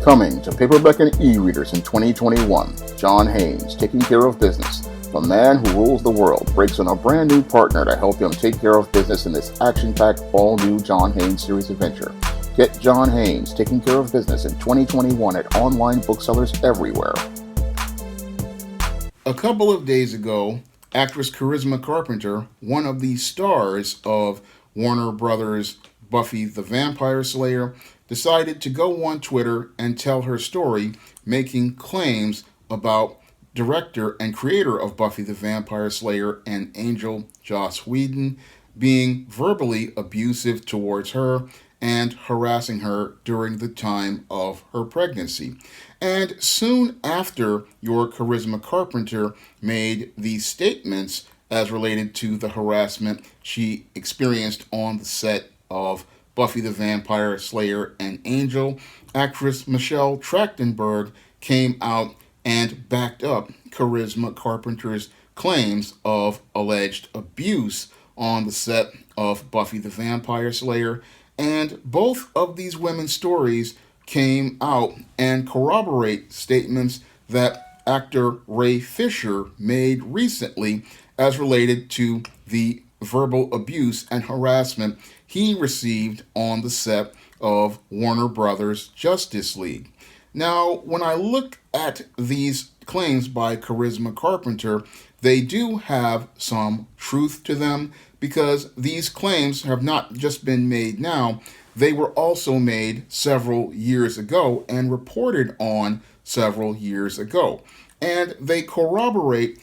Coming to paperback and e-readers in 2021, John Haynes, Taking Care of Business. The man who rules the world breaks on a brand new partner to help him take care of business in this action-packed all-new John Haynes series adventure. Get John Haynes, Taking Care of Business in 2021 at online booksellers everywhere. A couple of days ago, actress Carpenter, one of the stars of Warner Brothers' Buffy the Vampire Slayer, decided to go on Twitter and tell her story, making claims about director and creator of Buffy the Vampire Slayer and Angel, Joss Whedon, being verbally abusive towards her and harassing her during the time of her pregnancy. And soon after your Carpenter made these statements as related to the harassment she experienced on the set of Buffy the Vampire Slayer and Angel, actress Michelle Trachtenberg came out and backed up Carpenter's claims of alleged abuse on the set of Buffy the Vampire Slayer, and both of these women's stories came out and corroborate statements that actor Ray Fisher made recently as related to the verbal abuse and harassment he received on the set of Warner Brothers' Justice League. Now, when I look at these claims by Carpenter, they do have some truth to them, because these claims have not just been made now, they were also made several years ago and reported on several years ago. And they corroborate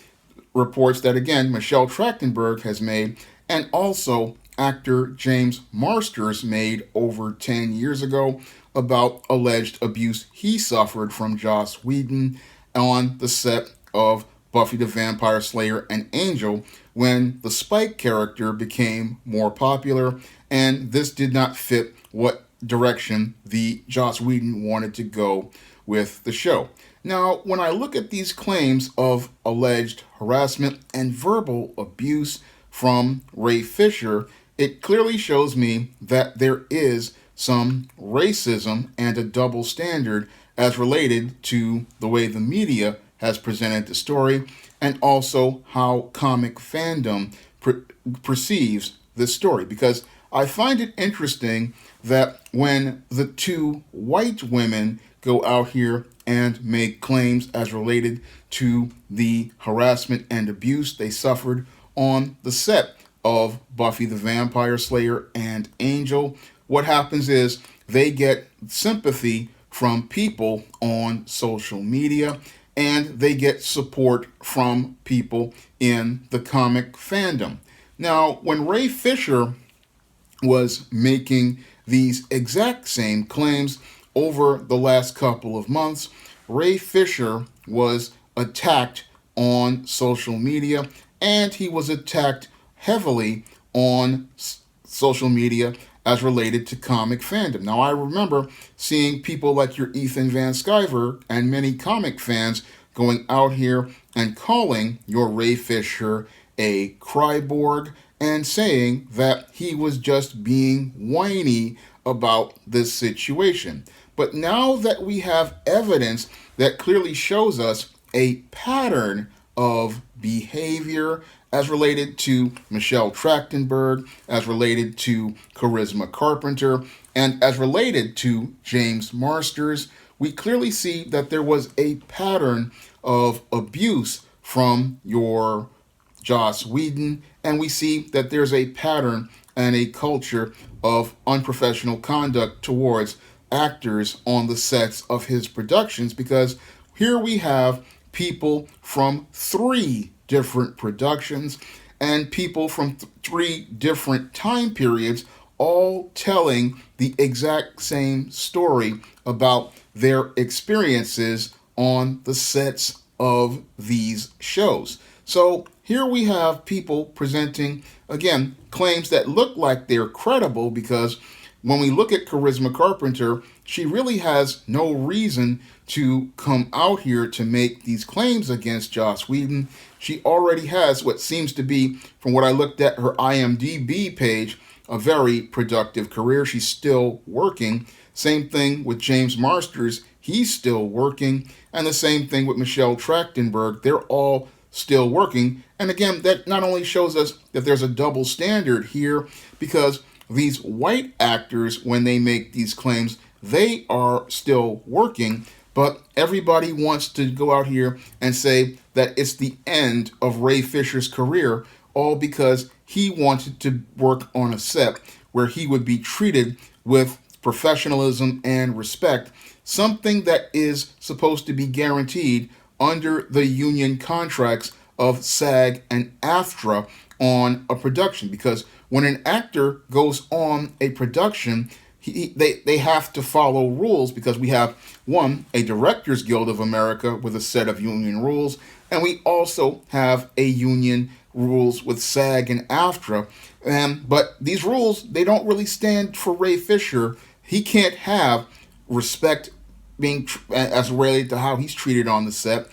reports that, again, Michelle Trachtenberg has made, and also actor James Marsters made over 10 years ago about alleged abuse he suffered from Joss Whedon on the set of Buffy the Vampire Slayer and Angel when the Spike character became more popular, and this did not fit what direction the Joss Whedon wanted to go with the show. Now, when I look at these claims of alleged harassment and verbal abuse from Ray Fisher, it clearly shows me that there is some racism and a double standard as related to the way the media has presented the story, and also how comic fandom perceives this story. Because I find it interesting that when the two white women go out here and make claims as related to the harassment and abuse they suffered on the set of Buffy the Vampire Slayer and Angel, what happens is they get sympathy from people on social media, and they get support from people in the comic fandom. Now, when Ray Fisher was making these exact same claims over the last couple of months, Ray Fisher was attacked on social media, and he was attacked heavily on social media as related to comic fandom. Now, I remember seeing people like your Ethan Van Sciver and many comic fans going out here and calling your Ray Fisher a cryborg and saying that he was just being whiny about this situation. But now that we have evidence that clearly shows us a pattern of behavior as related to Michelle Trachtenberg, as related to Carpenter, and as related to James Marsters, we clearly see that there was a pattern of abuse from your Joss Whedon, and we see that there's a pattern and a culture of unprofessional conduct towards actors on the sets of his productions, because here we have people from 3 different productions and people from 3 different time periods all telling the exact same story about their experiences on the sets of these shows. So here we have people presenting, again, claims that look like they're credible, because when we look at Carpenter, she really has no reason to come out here to make these claims against Joss Whedon. She already has what seems to be, from what I looked at her IMDb page, a very productive career. She's still working. Same thing with James Marsters. he's still working. And the same thing with Michelle Trachtenberg. They're all still working. And again, that not only shows us that there's a double standard here, because these white actors, when they make these claims, they are still working, but everybody wants to go out here and say that it's the end of Ray Fisher's career, all because he wanted to work on a set where he would be treated with professionalism and respect, something that is supposed to be guaranteed under the union contracts of SAG and AFTRA on a production. Because when an actor goes on a production, they have to follow rules, because we have, one, a Directors Guild of America with a set of union rules, and we also have a union rules with SAG and AFTRA. But these rules, they don't really stand for Ray Fisher. He can't have respect being as related to how he's treated on the set.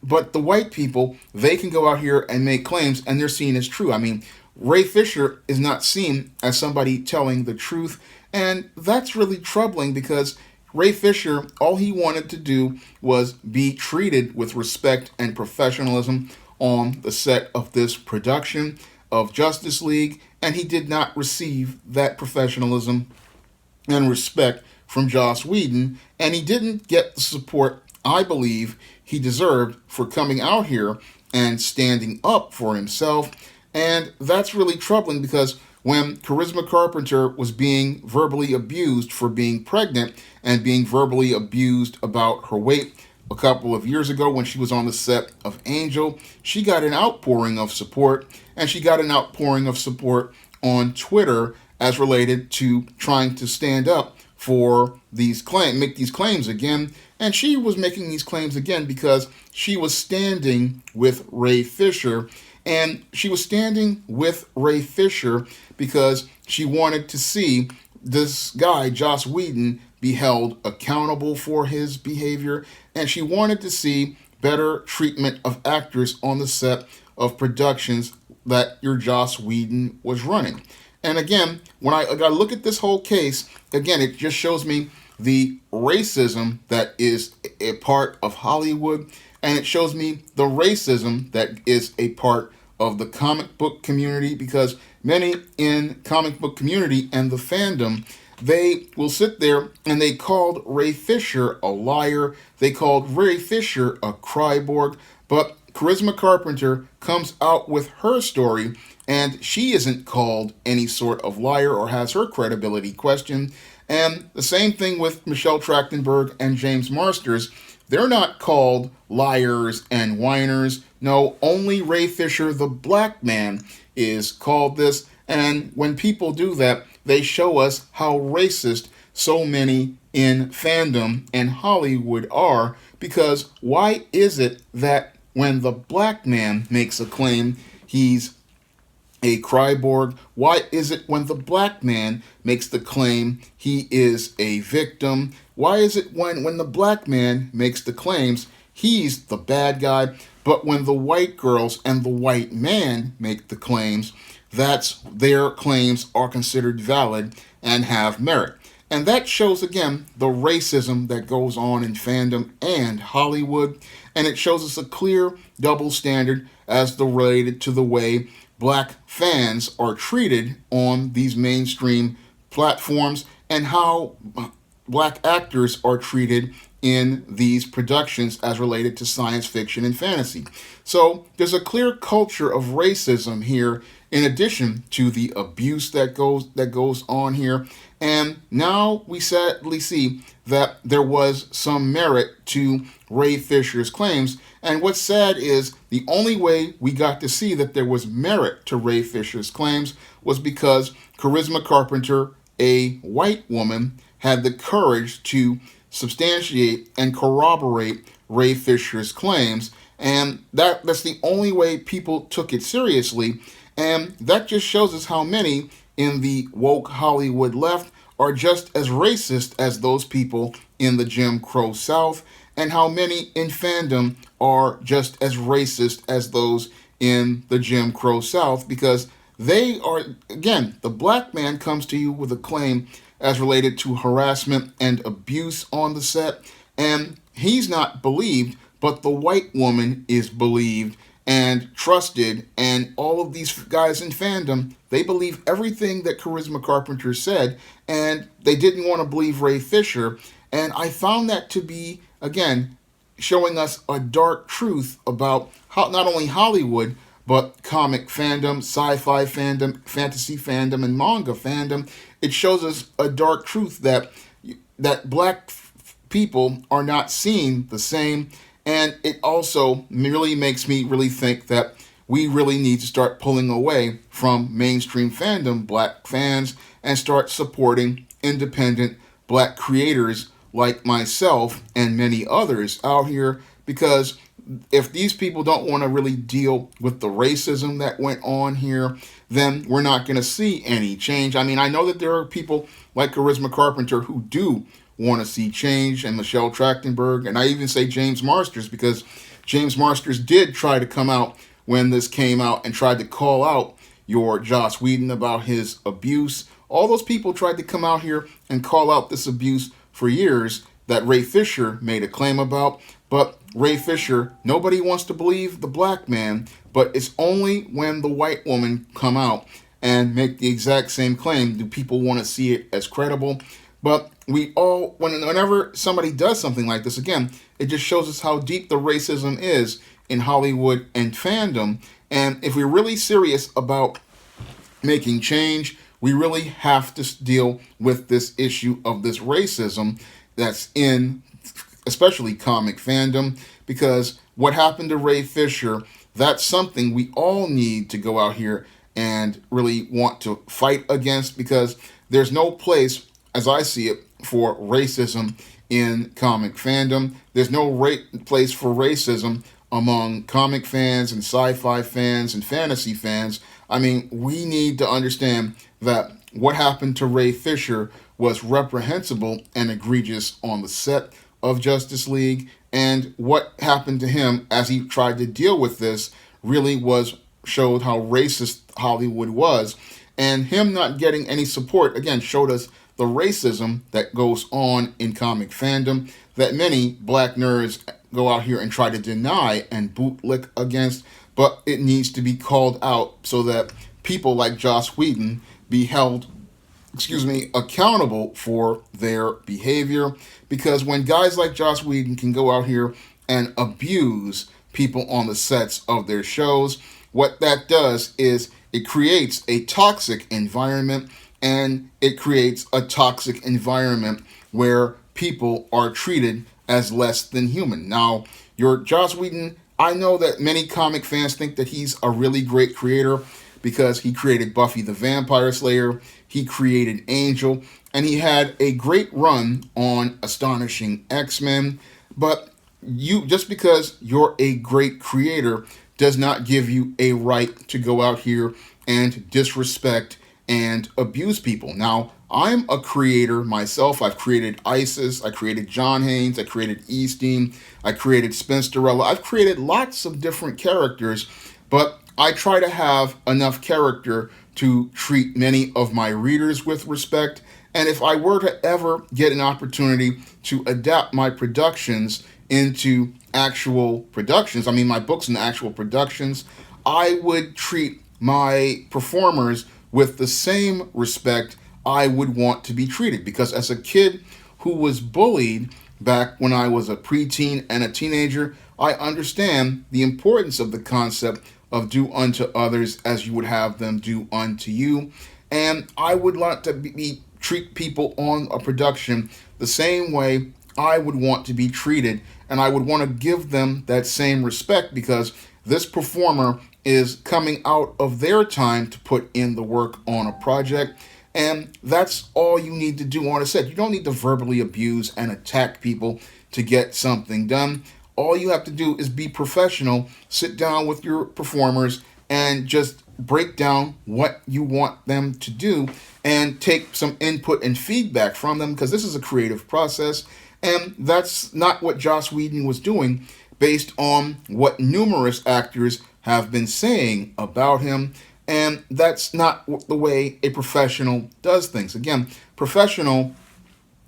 But the white people, they can go out here and make claims, and they're seen as true. I mean, Ray Fisher is not seen as somebody telling the truth, and that's really troubling, because Ray Fisher, all he wanted to do was be treated with respect and professionalism on the set of this production of Justice League, and he did not receive that professionalism and respect from Joss Whedon, and he didn't get the support I believe he deserved for coming out here and standing up for himself. And that's really troubling, because when Charisma Carpenter was being verbally abused for being pregnant and being verbally abused about her weight a couple of years ago when she was on the set of Angel, she got an outpouring of support, and she got an outpouring of support on Twitter as related to trying to stand up for these claims, make these claims again. And she was making these claims again because she was standing with Ray Fisher. And she was standing with Ray Fisher because she wanted to see this guy, Joss Whedon, be held accountable for his behavior. And she wanted to see better treatment of actors on the set of productions that your Joss Whedon was running. And again, when I look at this whole case, again, it just shows me the racism that is a part of Hollywood, and it shows me the racism that is a part of the comic book community, because many in comic book community and the fandom, they will sit there and they called Ray Fisher a liar. They called Ray Fisher a cryborg. But Charisma Carpenter comes out with her story, and she isn't called any sort of liar or has her credibility questioned. And the same thing with Michelle Trachtenberg and James Marsters. They're not called liars and whiners. No, only Ray Fisher, the black man, is called this. And when people do that, they show us how racist so many in fandom and Hollywood are. Because why is it that when the black man makes a claim, he's a cryborg? Why is it when the black man makes the claim, he is a victim? Why is it when the black man makes the claims, he's the bad guy? But when the white girls and the white man make the claims, that's their claims are considered valid and have merit. And that shows, again, the racism that goes on in fandom and Hollywood. And it shows us a clear double standard as related to the way black fans are treated on these mainstream platforms, and how black actors are treated in these productions as related to science fiction and fantasy. So there's a clear culture of racism here, in addition to the abuse that goes on here. And now we sadly see that there was some merit to Ray Fisher's claims. And what's sad is the only way we got to see that there was merit to Ray Fisher's claims was because Charisma Carpenter, a white woman, had the courage to substantiate and corroborate Ray Fisher's claims. And that's the only way people took it seriously. And that just shows us how many in the woke Hollywood left are just as racist as those people in the Jim Crow South, and how many in fandom are just as racist as those in the Jim Crow South, because they are, again, the black man comes to you with a claim as related to harassment and abuse on the set. And he's not believed, but the white woman is believed and trusted, and all of these guys in fandom, they believe everything that Charisma Carpenter said, and they didn't want to believe Ray Fisher. And I found that to be, again, showing us a dark truth about how, not only Hollywood, but comic fandom, sci-fi fandom, fantasy fandom, and manga fandom. It shows us a dark truth that black people are not seen the same. And it also really makes me really think that we really need to start pulling away from mainstream fandom, black fans, and start supporting independent black creators like myself and many others out here. Because if these people don't want to really deal with the racism that went on here, then we're not going to see any change. I mean, I know that there are people like Charisma Carpenter who do want to see change, and Michelle Trachtenberg, and I even say James Marsters, because James Marsters did try to come out when this came out and tried to call out your Joss Whedon about his abuse. All those people tried to come out here and call out this abuse for years that Ray Fisher made a claim about. But Ray Fisher, nobody wants to believe the black man, but it's only when the white woman come out and make the exact same claim do people want to see it as credible. But we all, whenever somebody does something like this, again, it just shows us how deep the racism is in Hollywood and fandom. And if we're really serious about making change, we really have to deal with this issue of this racism that's in especially comic fandom, because what happened to Ray Fisher, that's something we all need to go out here and really want to fight against, because there's no place, as I see it, for racism in comic fandom. There's no place for racism among comic fans and sci-fi fans and fantasy fans. I mean, we need to understand that what happened to Ray Fisher was reprehensible and egregious on the set of Justice League, and what happened to him as he tried to deal with this really showed how racist Hollywood was, and him not getting any support, again, showed us the racism that goes on in comic fandom that many black nerds go out here and try to deny and bootlick against, but it needs to be called out so that people like Joss Whedon be held accountable for their behavior. Because when guys like Joss Whedon can go out here and abuse people on the sets of their shows, what that does is it creates a toxic environment, and it creates a toxic environment where people are treated as less than human. Now, your Joss Whedon, I know that many comic fans think that he's a really great creator because he created Buffy the Vampire Slayer, he created Angel, and he had a great run on Astonishing X-Men. But just because you're a great creator does not give you a right to go out here and disrespect and abuse people. Now, I'm a creator myself. I've created Isis, I created John Haynes, I created Eastine, I created Spinsterella. I've created lots of different characters, but I try to have enough character to treat many of my readers with respect. And if I were to ever get an opportunity to adapt my productions into actual productions, I mean my books into actual productions, I would treat my performers with the same respect I would want to be treated. Because as a kid who was bullied back when I was a preteen and a teenager, I understand the importance of the concept of do unto others as you would have them do unto you. And I would like to treat people on a production the same way I would want to be treated, and I would want to give them that same respect, because this performer is coming out of their time to put in the work on a project, and that's all you need to do on a set. You don't need to verbally abuse and attack people to get something done. All you have to do is be professional, sit down with your performers, and just break down what you want them to do and take some input and feedback from them, because this is a creative process. And that's not what Joss Whedon was doing, based on what numerous actors have been saying about him. And that's not the way a professional does things. Again, professional,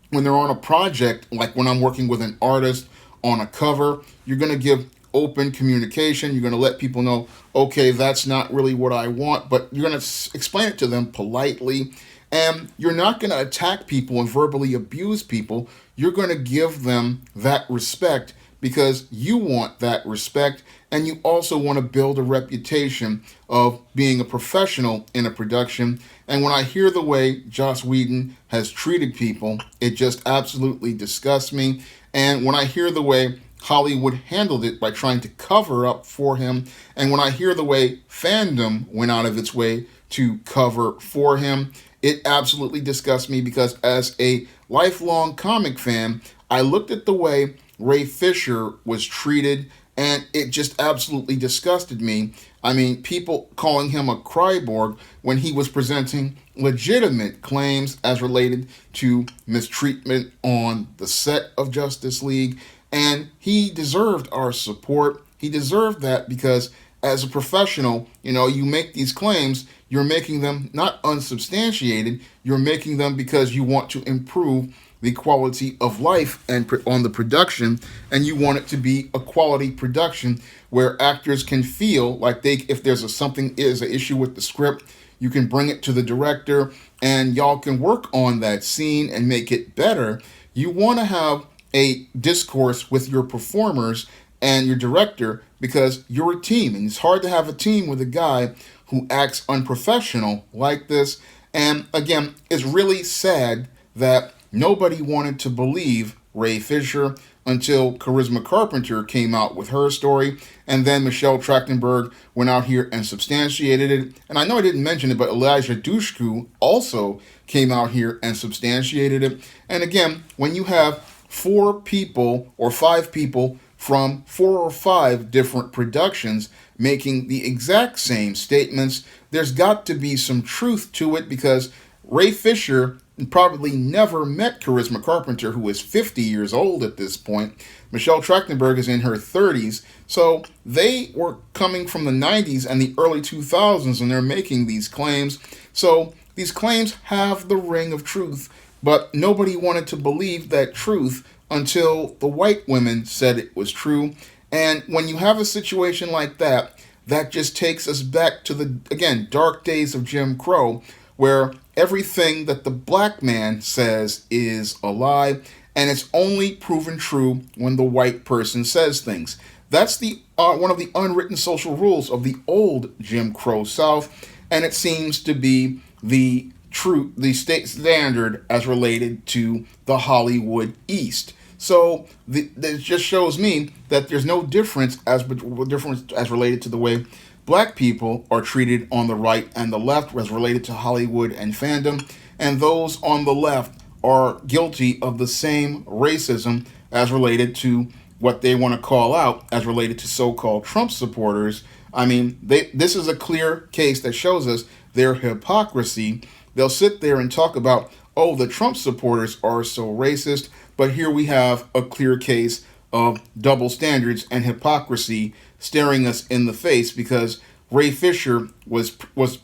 when they're on a project, like when I'm working with an artist on a cover, you're going to give open communication. You're going to let people know, okay, that's not really what I want, but you're going to explain it to them politely. And you're not going to attack people and verbally abuse people. You're going to give them that respect because you want that respect, and you also want to build a reputation of being a professional in a production. And when I hear the way Joss Whedon has treated people, it just absolutely disgusts me. And when I hear the way Hollywood handled it by trying to cover up for him, and when I hear the way Fandom went out of its way to cover for him, it absolutely disgusts me, because as a lifelong comic fan, I looked at the way Ray Fisher was treated, and it just absolutely disgusted me. I mean, people calling him a cryborg when he was presenting legitimate claims as related to mistreatment on the set of Justice League, and he deserved our support. He deserved that because as a professional, you make these claims, you're making them not unsubstantiated, you're making them because you want to improve the quality of life and on the production, and you want it to be a quality production where actors can feel like if there's an issue with the script, you can bring it to the director and y'all can work on that scene and make it better. You want to have a discourse with your performers and your director because you're a team, and it's hard to have a team with a guy who acts unprofessional like this. And again, it's really sad that nobody wanted to believe Ray Fisher until Charisma Carpenter came out with her story, and then Michelle Trachtenberg went out here and substantiated it. And I know I didn't mention it, but Elijah Dushku also came out here and substantiated it. And again, when you have 4 people or 5 people from 4 or 5 different productions making the exact same statements, there's got to be some truth to it, because Ray Fisher probably never met Charisma Carpenter, who is 50 years old at this point. Michelle Trachtenberg is in her 30s. So they were coming from the 90s and the early 2000s, and they're making these claims. So these claims have the ring of truth, but nobody wanted to believe that truth until the white women said it was true. And when you have a situation like that, that just takes us back to the, again, dark days of Jim Crow, where everything that the black man says is a lie, and it's only proven true when the white person says things. That's the one of the unwritten social rules of the old Jim Crow South, and it seems to be the state standard as related to the Hollywood East. So it just shows me that there's no difference as related to the way black people are treated on the right and the left as related to Hollywood and fandom, and those on the left are guilty of the same racism as related to what they want to call out as related to so-called Trump supporters. I mean, this is a clear case that shows us their hypocrisy. They'll sit there and talk about, oh, the Trump supporters are so racist, but here we have a clear case of double standards and hypocrisy staring us in the face, because Ray Fisher was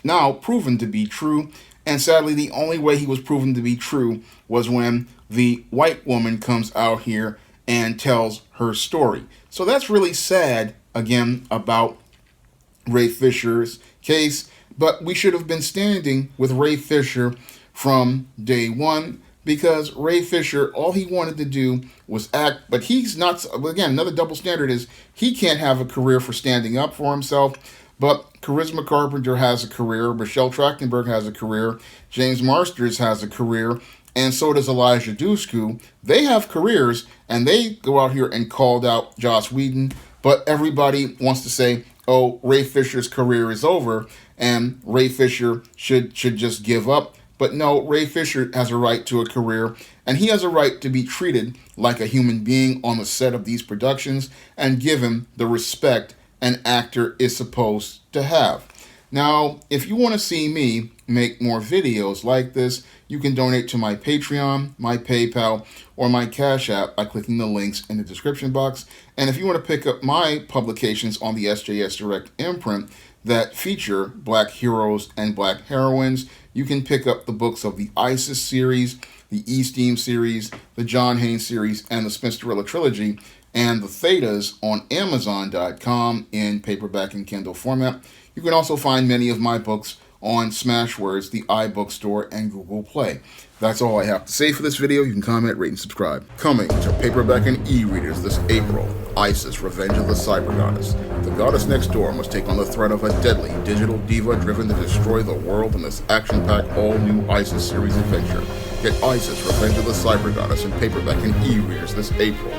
now proven to be true, and sadly the only way he was proven to be true was when the white woman comes out here and tells her story. So that's really sad, again, about Ray Fisher's case, but we should have been standing with Ray Fisher from day one, because Ray Fisher, all he wanted to do was act, but he's not, again, another double standard is he can't have a career for standing up for himself, but Charisma Carpenter has a career, Michelle Trachtenberg has a career, James Marsters has a career, and so does Elijah Dushku. They have careers, and they go out here and called out Joss Whedon, but everybody wants to say, oh, Ray Fisher's career is over, and Ray Fisher should just give up. But no, Ray Fisher has a right to a career, and he has a right to be treated like a human being on the set of these productions and given the respect an actor is supposed to have. Now, if you want to see me make more videos like this, you can donate to my Patreon, my PayPal, or my Cash App by clicking the links in the description box. And if you want to pick up my publications on the SJS Direct imprint that feature black heroes and black heroines, you can pick up the books of the ISIS series, the E-Steam series, the John Haynes series, and the Spinsterella trilogy, and the Thetas on Amazon.com in paperback and Kindle format. You can also find many of my books on Smashwords, the iBookstore, and Google Play. That's all I have to say for this video. You can comment, rate, and subscribe. Coming to paperback and e-readers this April, Isis, Revenge of the Cyber Goddess. The goddess next door must take on the threat of a deadly digital diva driven to destroy the world in this action-packed all-new Isis series adventure. Get Isis, Revenge of the Cyber Goddess in paperback and e-readers this April.